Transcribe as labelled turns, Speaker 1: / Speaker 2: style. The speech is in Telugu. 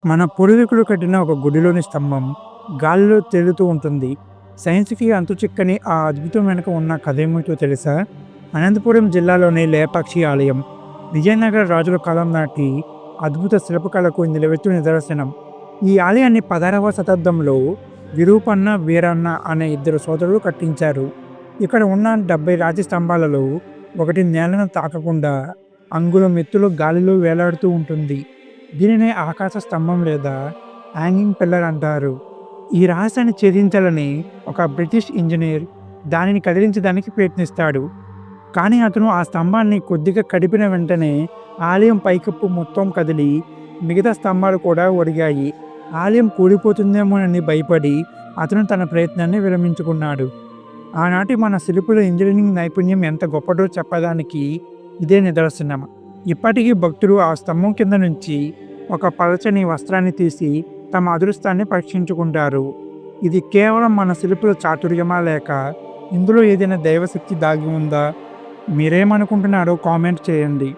Speaker 1: మన పూర్వీకులు కట్టిన ఒక గుడిలోని స్తంభం గాలిలో తేలుతూ ఉంటుంది. సైన్స్‌కి అంతుచిక్కని ఆ అద్భుతం వెనుక ఉన్న కథేమిటో తెలుసా? అనంతపురం జిల్లాలోని లేపాక్షి ఆలయం. విజయనగర రాజుల కాలం నాటి అద్భుత శిల్పకళకు నిలువెత్తు నిదర్శనం. ఈ ఆలయాన్ని 16వ శతాబ్దంలో విరూపన్న, వీరన్న అనే ఇద్దరు సోదరులు కట్టించారు. ఇక్కడ ఉన్న 70 రాతి స్తంభాలలో ఒకటి నేలను తాకకుండా అంగుళం ఎత్తులో గాలిలో వేలాడుతూ ఉంటుంది. దీనినే ఆకాశ స్తంభం లేదా హ్యాంగింగ్ పిల్లర్ అంటారు. ఈ రహస్యాన్ని ఛేదించాలని ఒక బ్రిటిష్ ఇంజనీర్ దానిని కదిలించడానికి ప్రయత్నిస్తాడు. కానీ అతను ఆ స్తంభాన్ని కొద్దిగా కదిపిన వెంటనే ఆలయం పైకప్పు మొత్తం కదిలి మిగతా స్తంభాలు కూడా ఒరిగాయి. ఆలయం కూలిపోతుందేమోనని భయపడి అతను తన ప్రయత్నాన్ని విరమించుకున్నాడు. ఆనాటి మన శిల్పుల ఇంజనీరింగ్ నైపుణ్యం ఎంత గొప్పదో చెప్పడానికి ఇదే నిదర్శనం. ఇప్పటికీ భక్తులు ఆ స్తంభం కింద నుంచి ఒక పలచని వస్త్రాన్ని తీసి తమ అదృష్టాన్ని పరీక్షించుకుంటారు. ఇది కేవలం మన శిల్పుల చాతుర్యమా, లేక ఇందులో ఏదైనా దైవశక్తి దాగి ఉందా? మీరేమనుకుంటున్నారో కామెంట్ చేయండి.